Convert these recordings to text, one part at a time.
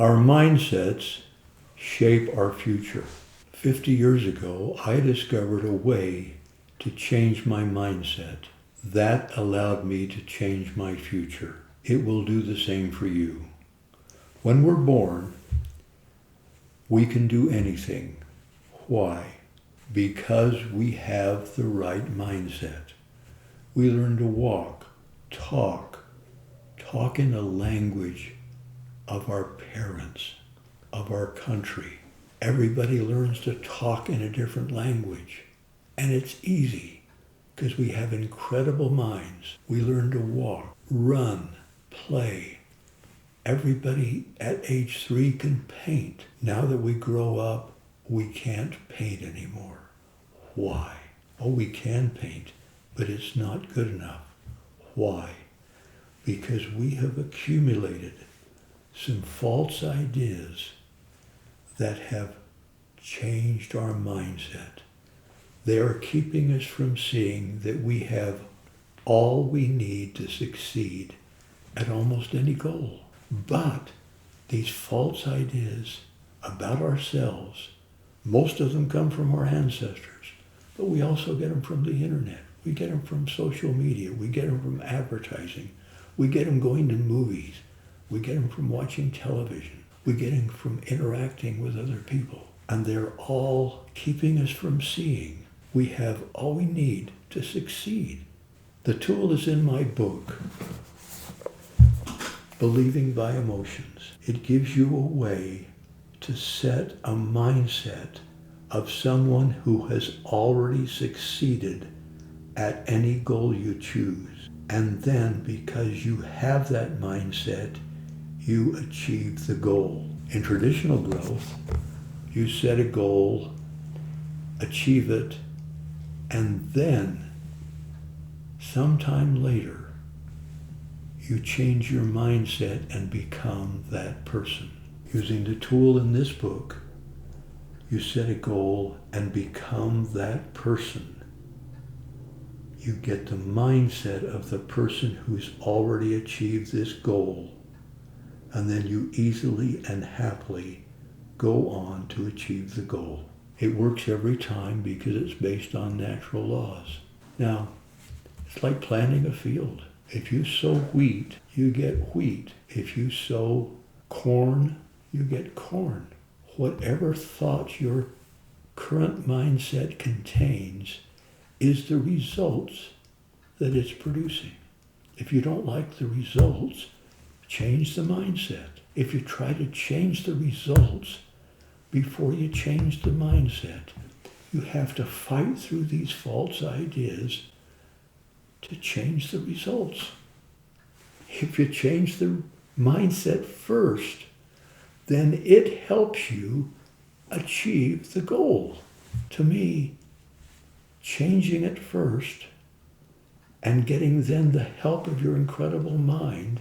Our mindsets shape our future. 50 years ago, I discovered a way to change my mindset. That allowed me to change my future. It will do the same for you. When we're born, we can do anything. Why? Because we have the right mindset. We learn to walk, talk in the language of our parents, of our country. Everybody learns to talk in a different language. And it's easy because we have incredible minds. We learn to walk, run, play. Everybody at age 3 can paint. Now that we grow up, we can't paint anymore. Why? Oh, we can paint, but it's not good enough. Why? Because we have accumulated some false ideas that have changed our mindset. They are keeping us from seeing that we have all we need to succeed at almost any goal. But these false ideas about ourselves, most of them come from our ancestors, but we also get them from the internet. We get them from social media. We get them from advertising. We get them going to movies. We get them from watching television. We get them from interacting with other people. And they're all keeping us from seeing we have all we need to succeed. The tool is in my book, Believing by Emotions. It gives you a way to set a mindset of someone who has already succeeded at any goal you choose. And then because you have that mindset, you achieve the goal. In traditional growth, you set a goal, achieve it, and then sometime later, you change your mindset and become that person. Using the tool in this book, you set a goal and become that person. You get the mindset of the person who's already achieved this goal, and then you easily and happily go on to achieve the goal. It works every time because it's based on natural laws. Now, it's like planting a field. If you sow wheat, you get wheat. If you sow corn, you get corn. Whatever thoughts your current mindset contains is the results that it's producing. If you don't like the results, change the mindset. If you try to change the results before you change the mindset, you have to fight through these false ideas to change the results. If you change the mindset first, then it helps you achieve the goal. To me, changing it first and getting then the help of your incredible mind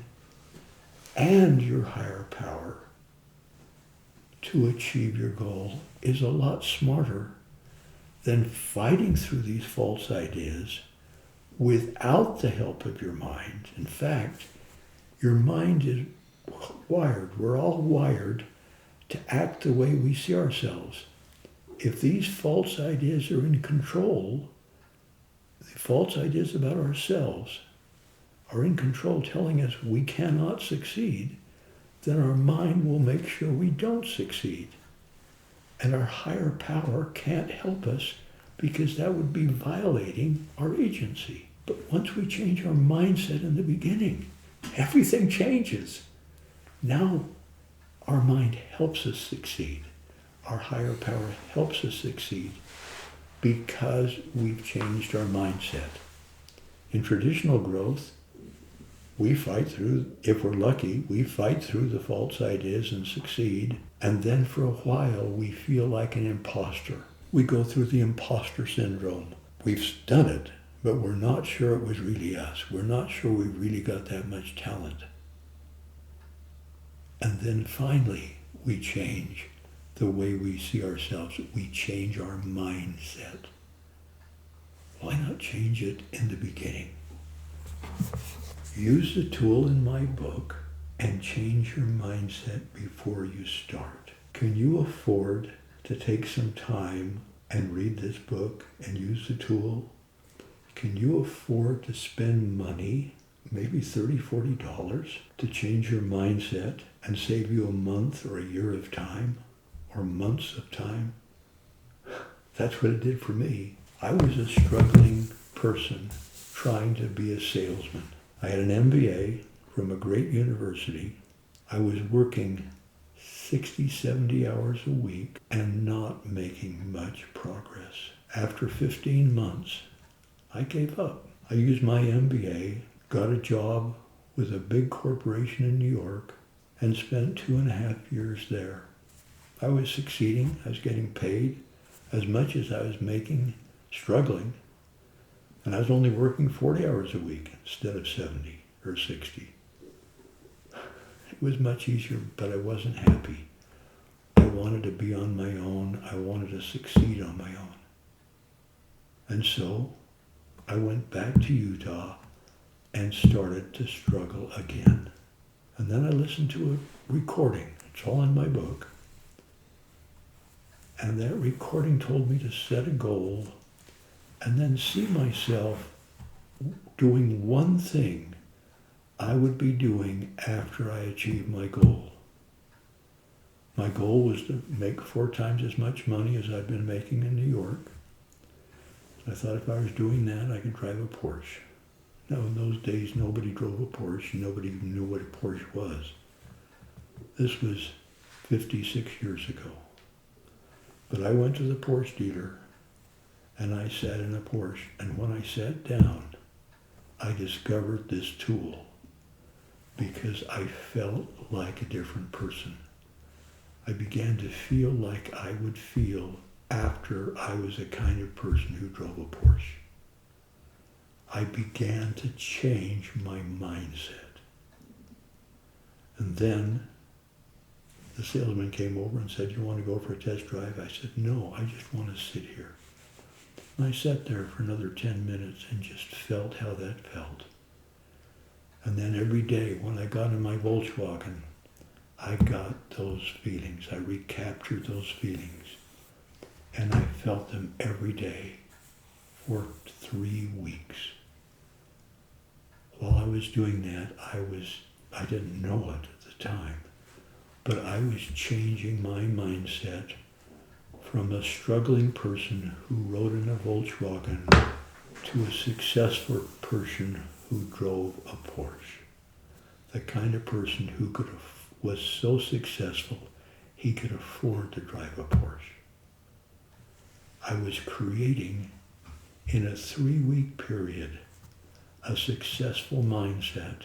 and your higher power to achieve your goal is a lot smarter than fighting through these false ideas without the help of your mind. In fact, your mind is wired. We're all wired to act the way we see ourselves. If these false ideas are in control, the false ideas about ourselves are in control telling us we cannot succeed, then our mind will make sure we don't succeed. And our higher power can't help us because that would be violating our agency. But once we change our mindset in the beginning, everything changes. Now our mind helps us succeed. Our higher power helps us succeed because we've changed our mindset. In traditional growth, we fight through, if we're lucky, we fight through the false ideas and succeed. And then for a while, we feel like an imposter. We go through the imposter syndrome. We've done it, but we're not sure it was really us. We're not sure we really got that much talent. And then finally, we change the way we see ourselves. We change our mindset. Why not change it in the beginning? Use the tool in my book, and change your mindset before you start. Can you afford to take some time and read this book and use the tool? Can you afford to spend money, maybe $30, $40, to change your mindset and save you a month or a year of time or months of time? That's what it did for me. I was a struggling person trying to be a salesman. I had an MBA from a great university. I was working 60, 70 hours a week and not making much progress. After 15 months, I gave up. I used my MBA, got a job with a big corporation in New York, and spent 2.5 years there. I was succeeding. I was getting paid as much as I was making, struggling, and I was only working 40 hours a week instead of 70 or 60. It was much easier, but I wasn't happy. I wanted to be on my own. I wanted to succeed on my own. And so I went back to Utah and started to struggle again. And then I listened to a recording. It's all in my book. And that recording told me to set a goal and then see myself doing one thing I would be doing after I achieved my goal. My goal was to make 4 times as much money as I'd been making in New York. I thought if I was doing that, I could drive a Porsche. Now, in those days, nobody drove a Porsche. Nobody even knew what a Porsche was. This was 56 years ago. But I went to the Porsche dealer, and I sat in a Porsche. And when I sat down, I discovered this tool because I felt like a different person. I began to feel like I would feel after I was the kind of person who drove a Porsche. I began to change my mindset. And then the salesman came over and said, "You want to go for a test drive?" I said, "No, I just want to sit here." And I sat there for another 10 minutes and just felt how that felt. And then every day when I got in my Volkswagen, I got those feelings. I recaptured those feelings. And I felt them every day for 3 weeks. While I was doing that, I didn't know it at the time, but I was changing my mindset from a struggling person who rode in a Volkswagen to a successful person who drove a Porsche. The kind of person who was so successful he could afford to drive a Porsche. I was creating, in a 3-week period, a successful mindset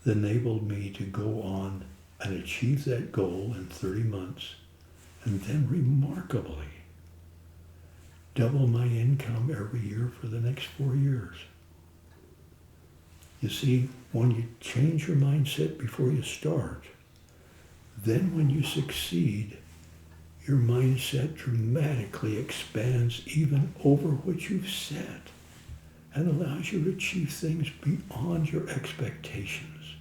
that enabled me to go on and achieve that goal in 30 months, and then remarkably double my income every year for the next 4 years. You see, when you change your mindset before you start, then when you succeed, your mindset dramatically expands even over what you've set and allows you to achieve things beyond your expectations.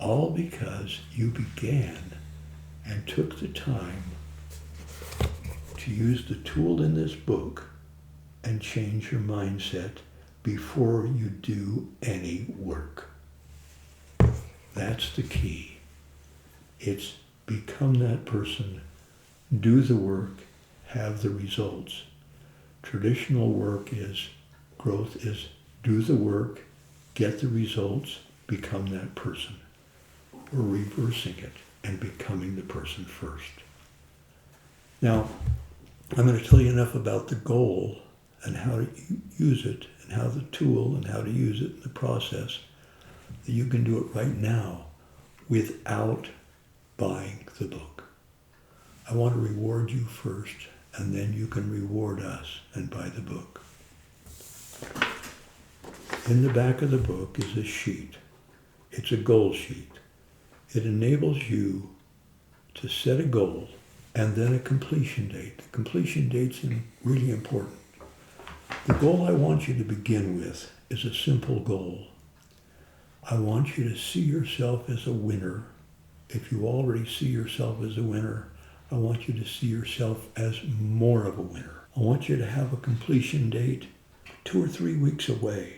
All because you began and took the time to use the tool in this book and change your mindset before you do any work. That's the key. It's become that person, do the work, have the results. Traditional work growth is do the work, get the results, become that person. We're reversing it and becoming the person first. Now, I'm going to tell you enough about the goal and how to use it and how the tool and how to use it in the process that you can do it right now without buying the book. I want to reward you first, and then you can reward us and buy the book. In the back of the book is a sheet. It's a goal sheet. It enables you to set a goal and then a completion date. The completion date's really important. The goal I want you to begin with is a simple goal. I want you to see yourself as a winner. If you already see yourself as a winner, I want you to see yourself as more of a winner. I want you to have a completion date 2 or 3 weeks away.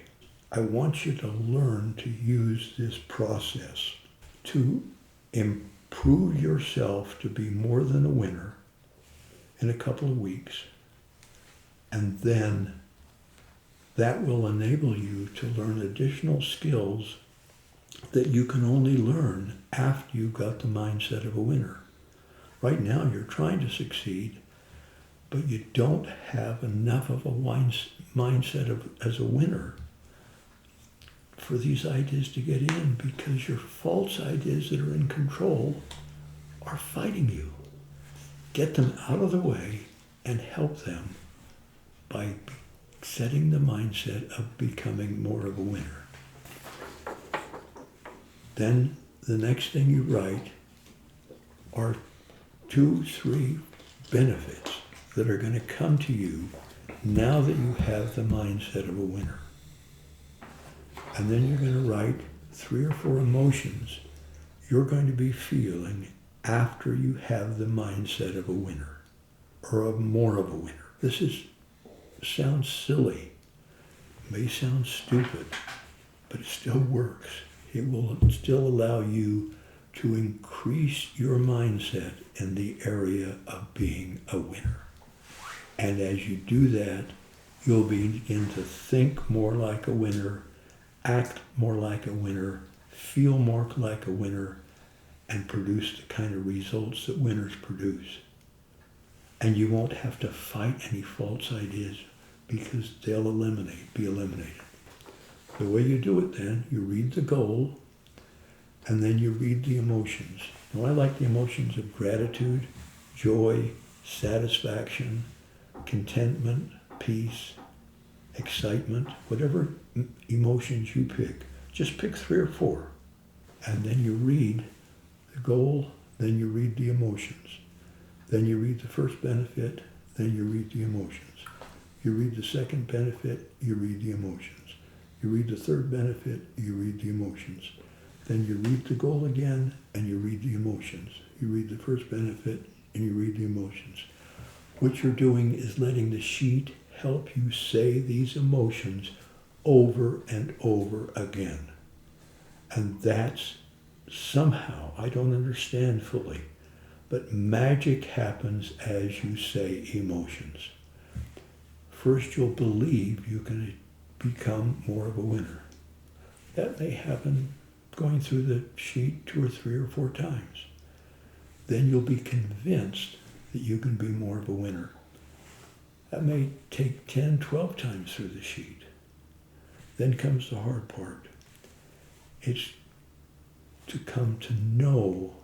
I want you to learn to use this process to improve yourself to be more than a winner in a couple of weeks. And then that will enable you to learn additional skills that you can only learn after you've got the mindset of a winner. Right now you're trying to succeed, but you don't have enough of a mindset as a winner for these ideas to get in, because your false ideas that are in control are fighting you. Get them out of the way and help them by setting the mindset of becoming more of a winner. Then the next thing you write are 2, 3 benefits that are going to come to you now that you have the mindset of a winner. And then you're going to write 3 or 4 emotions you're going to be feeling after you have the mindset of a winner, or of more of a winner. This sounds silly, may sound stupid, but it still works. It will still allow you to increase your mindset in the area of being a winner. And as you do that, you'll begin to think more like a winner, act more like a winner, feel more like a winner, and produce the kind of results that winners produce. And you won't have to fight any false ideas, because they'll be eliminated. The way you do it then, you read the goal, and then you read the emotions. Now I like the emotions of gratitude, joy, satisfaction, contentment, peace, excitement, whatever emotions you pick. Just pick 3 or 4. And then you read the goal, then you read the emotions. Then you read the first benefit, then you read the emotions. You read the second benefit, you read the emotions. You read the third benefit, you read the emotions. Then you read the goal again, and you read the emotions. You read the first benefit, and you read the emotions. What you're doing is letting the sheet help you say these emotions over and over again. And that's somehow, I don't understand fully, but magic happens as you say emotions. First, you'll believe you can become more of a winner. That may happen going through the sheet 2 or 3 or 4 times. Then you'll be convinced that you can be more of a winner. That may take 10, 12 times through the sheet. Then comes the hard part. It's to come to know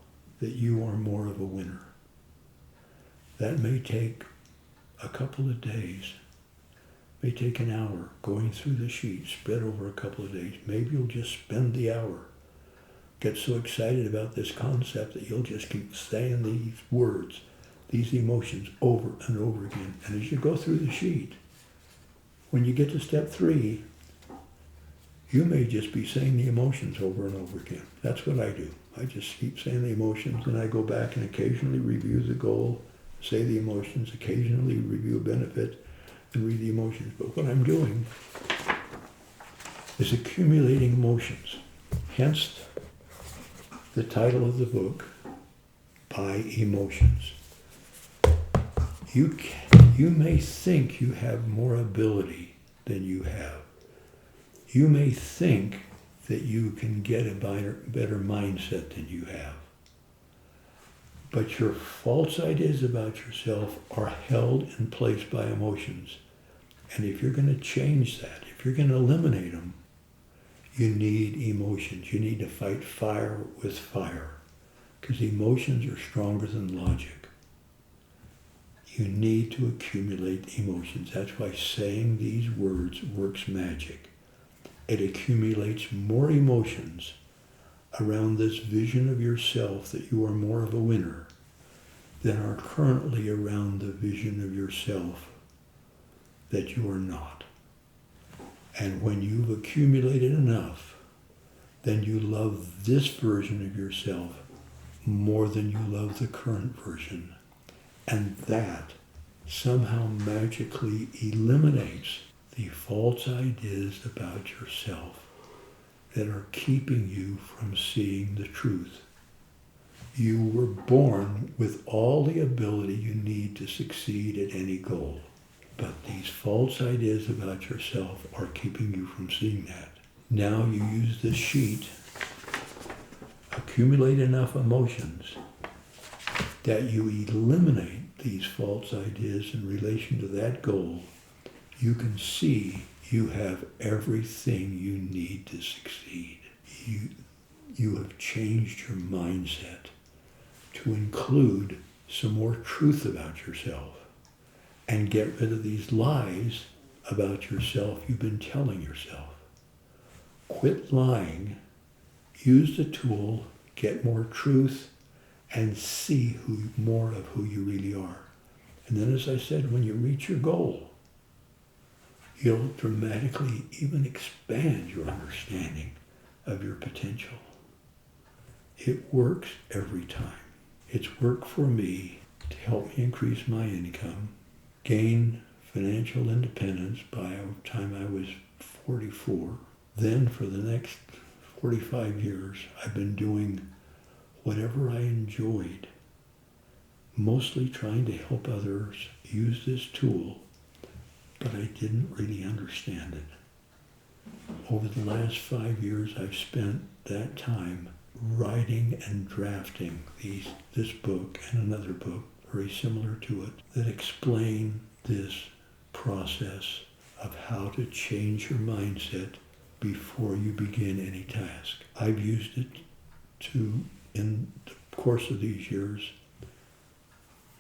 that you are more of a winner. That may take a couple of days, may take an hour going through the sheet, spread over a couple of days. Maybe you'll just spend the hour. Get so excited about this concept that you'll just keep saying these words, these emotions over and over again. And as you go through the sheet, when you get to step 3, you may just be saying the emotions over and over again. That's what I do. I just keep saying the emotions, and I go back and occasionally review the goal, say the emotions, occasionally review a benefit, and read the emotions. But what I'm doing is accumulating emotions. Hence the title of the book, By Emotions. You may think you have more ability than you have. You may think that you can get a better mindset than you have. But your false ideas about yourself are held in place by emotions. And if you're going to change that, if you're going to eliminate them, you need emotions. You need to fight fire with fire, because emotions are stronger than logic. You need to accumulate emotions. That's why saying these words works magic. It accumulates more emotions around this vision of yourself that you are more of a winner than are currently around the vision of yourself that you are not. And when you've accumulated enough, then you love this version of yourself more than you love the current version. And that somehow magically eliminates the false ideas about yourself that are keeping you from seeing the truth. You were born with all the ability you need to succeed at any goal. But these false ideas about yourself are keeping you from seeing that. Now you use this sheet, accumulate enough emotions that you eliminate these false ideas in relation to that goal. You can see you have everything you need to succeed. You have changed your mindset to include some more truth about yourself and get rid of these lies about yourself you've been telling yourself. Quit lying, use the tool, get more truth, and see more of who you really are. And then, as I said, when you reach your goal, you'll dramatically even expand your understanding of your potential. It works every time. It's worked for me to help me increase my income, gain financial independence by the time I was 44. Then for the next 45 years, I've been doing whatever I enjoyed, mostly trying to help others use this tool, but I didn't really understand it. Over the last 5 years, I've spent that time writing and drafting this book and another book very similar to it that explain this process of how to change your mindset before you begin any task. I've used it to, in the course of these years,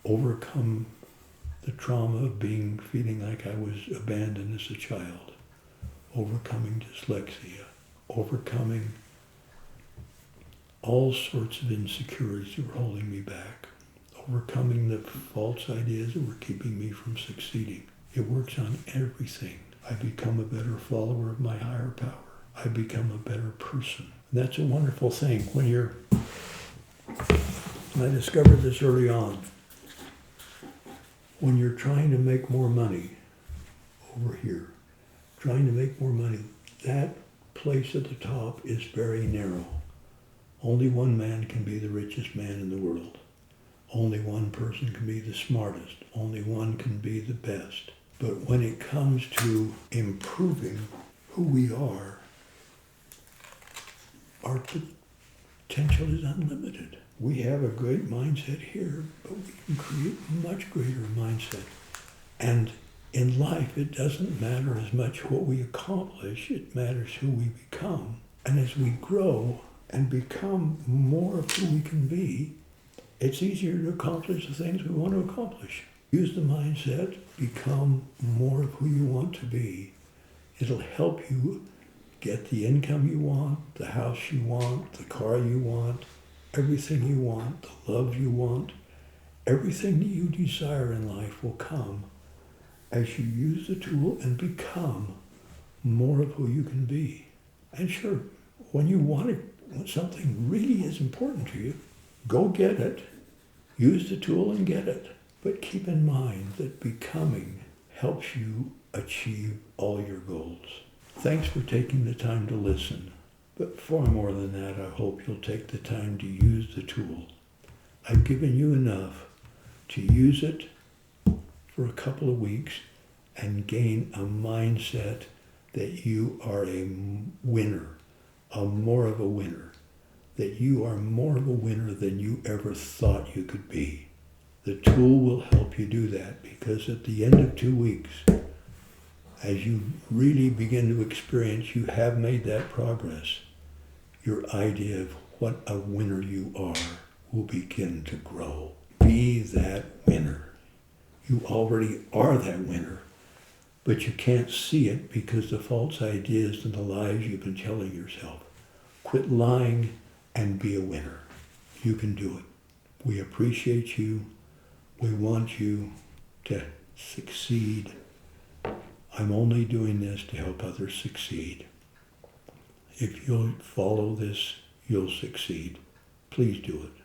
overcome the trauma of feeling like I was abandoned as a child, overcoming dyslexia, overcoming all sorts of insecurities that were holding me back, overcoming the false ideas that were keeping me from succeeding. It works on everything. I become a better follower of my higher power. I become a better person. And that's a wonderful thing. When I discovered this early on, when you're trying to make more money over here, trying to make more money, that place at the top is very narrow. Only one man can be the richest man in the world. Only one person can be the smartest. Only one can be the best. But when it comes to improving who we are, our potential is unlimited. We have a great mindset here, but we can create a much greater mindset. And in life, it doesn't matter as much what we accomplish, it matters who we become. And as we grow and become more of who we can be, it's easier to accomplish the things we want to accomplish. Use the mindset, become more of who you want to be. It'll help you get the income you want, the house you want, the car you want, everything you want, the love you want. Everything that you desire in life will come as you use the tool and become more of who you can be. And sure, when something really is important to you, go get it. Use the tool and get it. But keep in mind that becoming helps you achieve all your goals. Thanks for taking the time to listen. But far more than that, I hope you'll take the time to use the tool. I've given you enough to use it for a couple of weeks and gain a mindset that you are a winner, more of a winner, that you are more of a winner than you ever thought you could be. The tool will help you do that, because at the end of 2 weeks, as you really begin to experience you have made that progress, your idea of what a winner you are will begin to grow. Be that winner. You already are that winner, but you can't see it because the false ideas and the lies you've been telling yourself. Quit lying and be a winner. You can do it. We appreciate you. We want you to succeed. I'm only doing this to help others succeed. If you'll follow this, you'll succeed. Please do it.